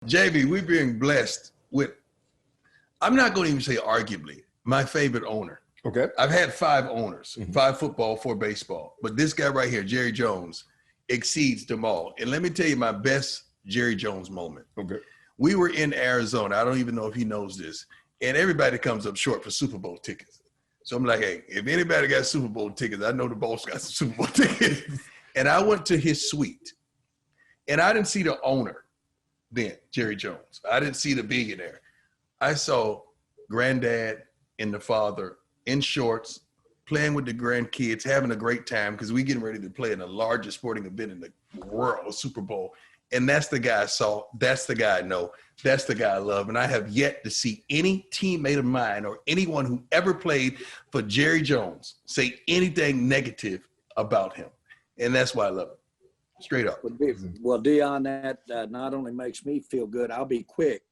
JB, we're being blessed with, I'm not going to even say arguably, my favorite owner. Okay. I've had 5 owners, 5 football, 4 baseball. But this guy right here, Jerry Jones, exceeds them all. And let me tell you my best Jerry Jones moment. Okay. We were in Arizona. I don't even know if he knows this. And everybody comes up short for Super Bowl tickets. So I'm like, hey, if anybody got Super Bowl tickets, I know the boss got some Super Bowl tickets. And I went to his suite. And I didn't see the owner then, Jerry Jones. I didn't see the billionaire. I saw granddad and the father in shorts, playing with the grandkids, having a great time because we getting ready to play in the largest sporting event in the world, Super Bowl. And that's the guy I saw. That's the guy I know. That's the guy I love. And I have yet to see any teammate of mine or anyone who ever played for Jerry Jones say anything negative about him. And that's why I love him. Straight up. Well, Deion, that not only makes me feel good, I'll be quick.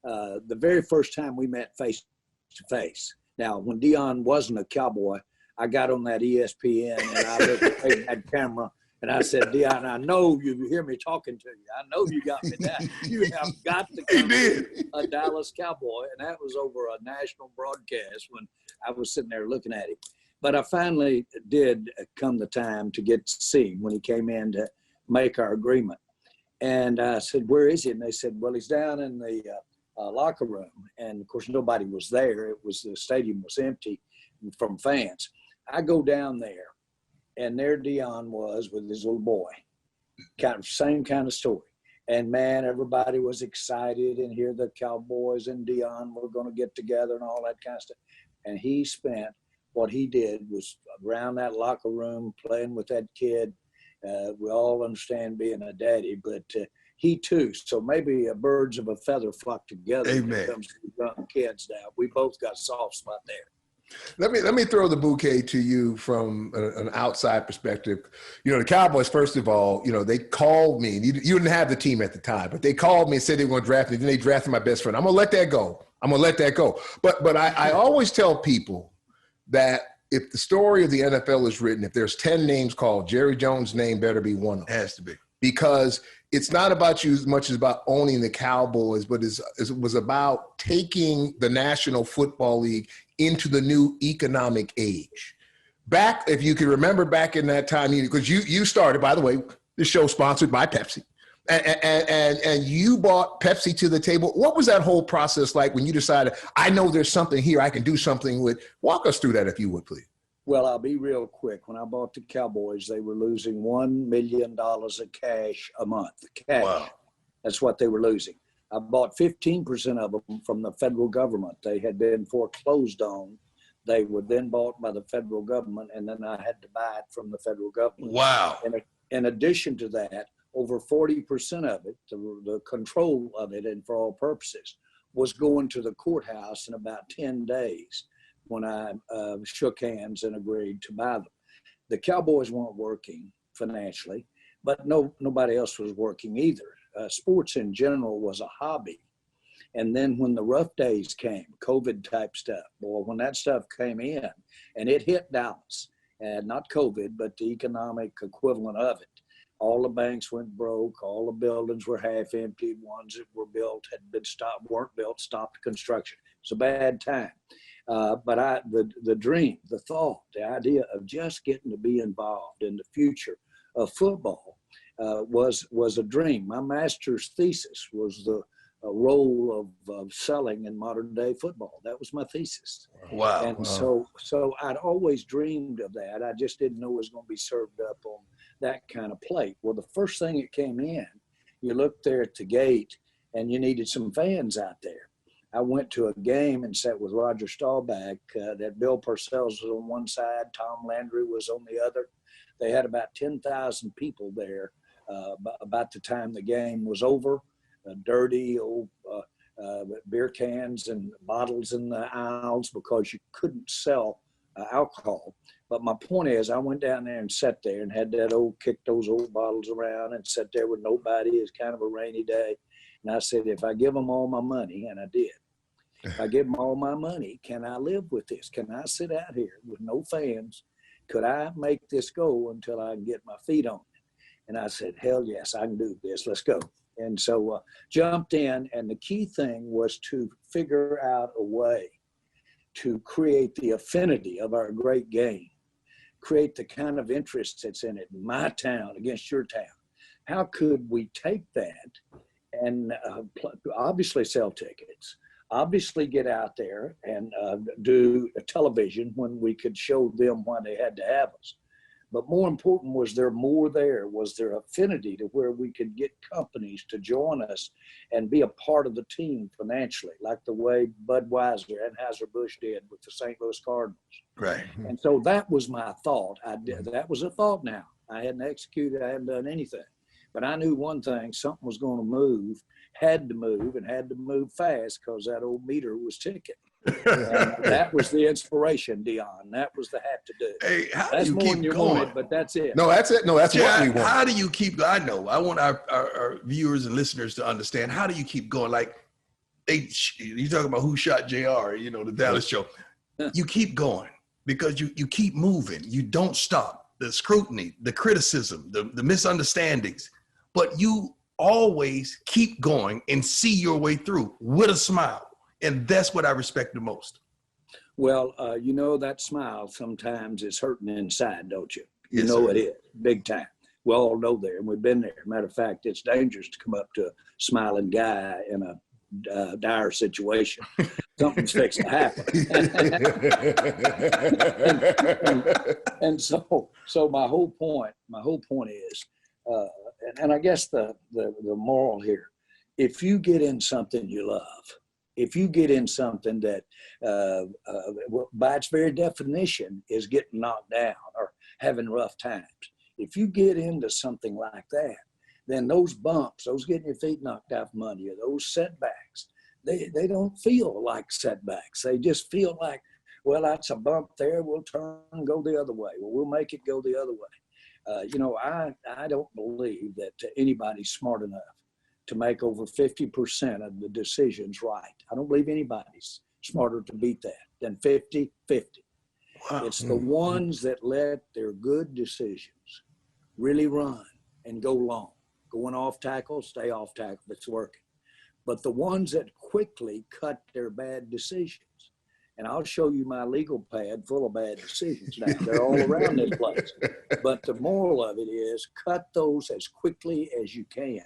The very first time we met face to face. Now, when Deion wasn't a Cowboy, I got on that ESPN and I looked at that camera and I said, Deion, I know you hear me talking to you. I know you got me down. You have got to come be a Dallas Cowboy. And that was over a national broadcast when I was sitting there looking at him. But I finally did come the time to get to see him when he came in to make our agreement. And I said, where is he? And they said, well, he's down in the locker room. And of course, nobody was there. The stadium was empty from fans. I go down there and there Deion was with his little boy, kind of same kind of story. And man, everybody was excited and here the Cowboys and Deion were going to get together and all that kind of stuff. And he spent, what he did was around that locker room playing with that kid. We all understand being a daddy, but he too. So maybe birds of a feather flock together when it comes to young kids now. We both got a soft spot there. Let me throw the bouquet to you from an outside perspective. You know, the Cowboys, first of all, you know, they called me. You didn't have the team at the time, but they called me and said they were going to draft me. Then they drafted my best friend. I'm going to let that go. But I always tell people that if the story of the NFL is written, if there's 10 names called, Jerry Jones' name better be one of them. It has to be. Because it's not about you as much as about owning the Cowboys, but it was about taking the National Football League into the new economic age. Back, if you can remember back in that time, because you started, by the way, the show sponsored by Pepsi, and you brought Pepsi to the table. What was that whole process like when you decided, I know there's something here I can do something with? Walk us through that, if you would, please. Well, I'll be real quick. When I bought the Cowboys, they were losing $1 million of cash a month. Cash. Wow. That's what they were losing. I bought 15% of them from the federal government. They had been foreclosed on. They were then bought by the federal government, and then I had to buy it from the federal government. Wow. And in addition to that, over 40% of it, the control of it, and for all purposes, was going to the courthouse in about 10 days. When I shook hands and agreed to buy them. The Cowboys weren't working financially, but nobody else was working either. Sports in general was a hobby. And then when the rough days came, COVID type stuff, boy, when that stuff came in and it hit Dallas, and not COVID, but the economic equivalent of it, all the banks went broke, all the buildings were half empty, ones that were built had been stopped, weren't built, stopped construction. It's a bad time. But the dream, the thought, the idea of just getting to be involved in the future of football was a dream. My master's thesis was the role of selling in modern day football. That was my thesis. Wow. And so I'd always dreamed of that. I just didn't know it was going to be served up on that kind of plate. Well, the first thing that came in, you looked there at the gate and you needed some fans out there. I went to a game and sat with Roger Staubach. That Bill Parcells was on one side, Tom Landry was on the other. They had about 10,000 people there about the time the game was over. Dirty old beer cans and bottles in the aisles because you couldn't sell alcohol. But my point is, I went down there and sat there and had kicked those old bottles around and sat there with nobody. It was kind of a rainy day. And I said, if I give them all my money, and I did, if I give them all my money, can I live with this? Can I sit out here with no fans? Could I make this go until I can get my feet on it? And I said, hell yes, I can do this. Let's go. And so jumped in, and the key thing was to figure out a way to create the affinity of our great game, create the kind of interest that's in it, my town against your town. How could we take that and obviously sell tickets, obviously get out there and do a television when we could show them why they had to have us. But more important, was there more there? Was there affinity to where we could get companies to join us and be a part of the team financially, like the way Budweiser and Anheuser-Busch did with the St. Louis Cardinals? Right. And so that was my thought. That was a thought now. I hadn't executed, I hadn't done anything. But I knew one thing, something was going to move, had to move, and had to move fast because that old meter was ticking. And that was the inspiration, Deion. That was the have to do. Hey, how that's do you more keep than you going? wanted, but that's it. No, that's it. No, that's what we want. How do you keep? I know. I want our viewers and listeners to understand. How do you keep going? Like, you talking about who shot JR? You know, the Dallas show. You keep going because you keep moving. You don't stop. The scrutiny, the criticism, the misunderstandings, but you always keep going and see your way through with a smile. And that's what I respect the most. Well, you know, that smile sometimes is hurting inside, don't you? You Yes, know sir. it is, big time. We all know there, and we've been there. Matter of fact, it's dangerous to come up to a smiling guy in a dire situation. Something's fixing to happen. and so my whole point is, and I guess the moral here, if you get in something you love, if you get in something that by its very definition is getting knocked down or having rough times, if you get into something like that, then those bumps, those getting your feet knocked out from under you, those setbacks, they don't feel like setbacks. They just feel like, well, that's a bump there. We'll turn and go the other way. Well, we'll make it go the other way. You know, I don't believe that anybody's smart enough to make over 50% of the decisions right. I don't believe anybody's smarter to beat that than 50-50. Wow. It's the ones that let their good decisions really run and go long. Going off tackle, stay off tackle if it's working. But the ones that quickly cut their bad decisions, and I'll show you my legal pad full of bad decisions now. They're all around this place. But the moral of it is cut those as quickly as you can.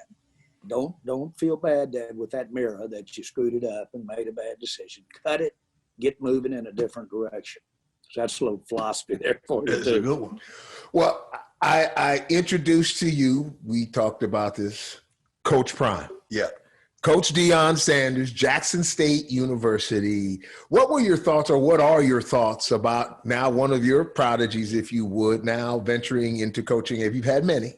Don't feel bad that with that mirror that you screwed it up and made a bad decision. Cut it, get moving in a different direction. So that's a little philosophy there for you. That's a good one. Well, I introduced to you, we talked about this, Coach Prime. Yeah. Coach Deion Sanders, Jackson State University. What were your thoughts, or what are your thoughts about now one of your prodigies, if you would, now venturing into coaching? If you've had many.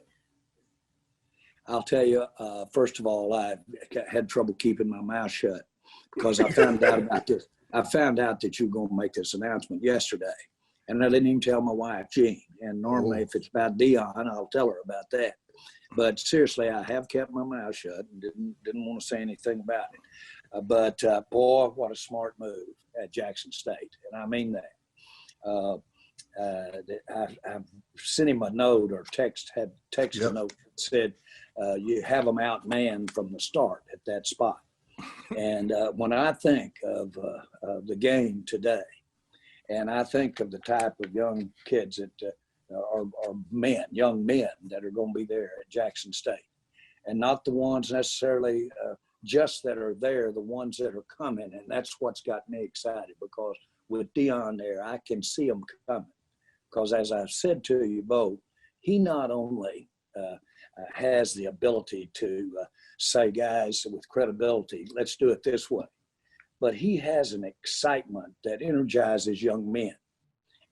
I'll tell you, first of all, I had trouble keeping my mouth shut because I found out about this. I found out that you were going to make this announcement yesterday, and I didn't even tell my wife, Jean. And normally, if it's about Deion, I'll tell her about that. But seriously, I have kept my mouth shut and didn't want to say anything about it. But boy, what a smart move at Jackson State, and I mean that. I've sent him a note or text a note that said, you have them outmanned from the start at that spot. And when I think of the game today, and I think of the type of young kids that are young men that are going to be there at Jackson State, and not the ones necessarily just that are there, the ones that are coming. And that's what's got me excited, because with Deion there, I can see them coming. Because as I've said to you both, he not only has the ability to say, guys, with credibility, let's do it this way, but he has an excitement that energizes young men.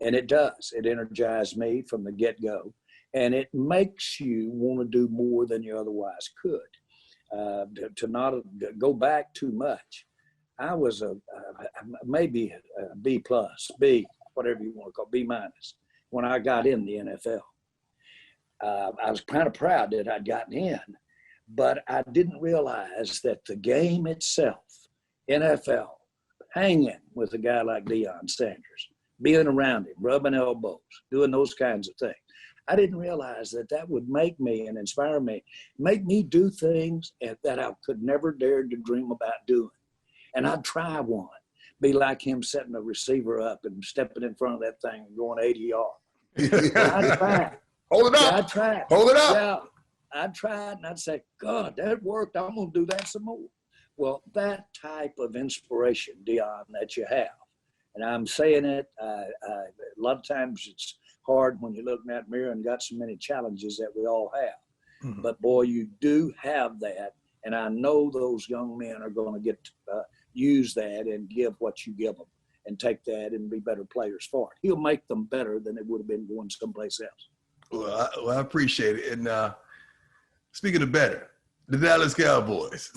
And it does. It energized me from the get-go. And it makes you want to do more than you otherwise could. To not go back too much. I was maybe a B plus, B, whatever you want to call it, B minus, when I got in the NFL. I was kind of proud that I'd gotten in, but I didn't realize that the game itself, NFL, hanging with a guy like Deion Sanders, being around him, rubbing elbows, doing those kinds of things. I didn't realize that would make me and inspire me, make me do things that I could never dare to dream about doing. And I'd try one, be like him setting a receiver up and stepping in front of that thing and going 80 yards. I'd try it. Hold it up. Yeah, I'd try it. Hold it up. Yeah, I'd try it and I'd say, God, that worked. I'm going to do that some more. Well, that type of inspiration, Deion, that you have, and I'm saying it, a lot of times it's hard when you're looking at the mirror and got so many challenges that we all have. Mm-hmm. But boy, you do have that. And I know those young men are going to get to use that and give what you give them and take that and be better players for it. He'll make them better than it would have been going someplace else. Well, I appreciate it. And speaking of better, the Dallas Cowboys.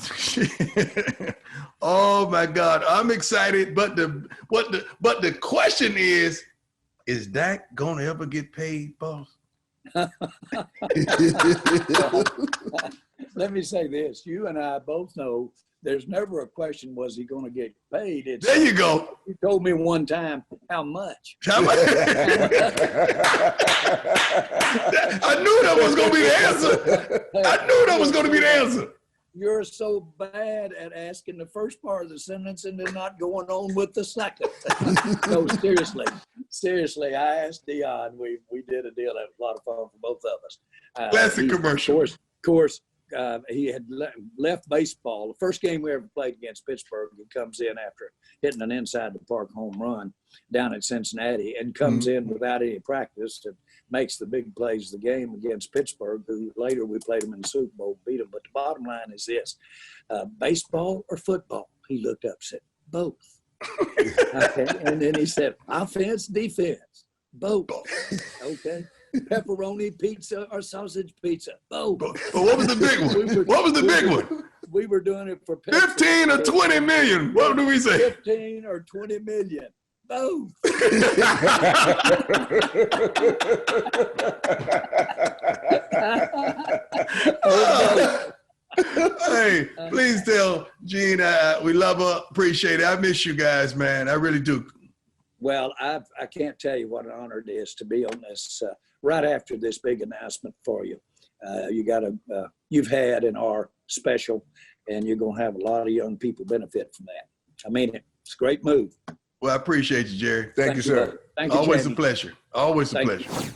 Oh my God, I'm excited. But the question is Dak gonna ever get paid, boss? Let me say this: you and I both know there's never a question, was he going to get paid? It's, there you go. He told me one time, how much? How much? I knew that was going to be the answer. I knew that was going to be the answer. You're so bad at asking the first part of the sentence and then not going on with the second. No, seriously, I asked Deion. We did a deal that was a lot of fun for both of us. Classic commercial. Of course, he had left baseball. The first game we ever played against Pittsburgh, he comes in after hitting an inside the park home run down at Cincinnati and comes in without any practice and makes the big plays of the game against Pittsburgh, who later we played them in the Super Bowl, beat them. But the bottom line is this, baseball or football? He looked up and said, both. Okay. And then he said, offense, defense, both. Okay. Pepperoni pizza or sausage pizza, both. But what was the big one? What was the big one? We were doing it for Pepsi. 15 or 20 million. What do we say? 15 or 20 million. Both. Hey, please tell Gene we love her, appreciate it. I miss you guys, man. I really do. Well, I can't tell you what an honor it is to be on this right after this big announcement for you. You've had and are special, and you're going to have a lot of young people benefit from that. I mean, it's a great move. Well, I appreciate you, Jerry. Thank you, sir. Thank you, Always Jamie. a pleasure. Always a Thank pleasure. you.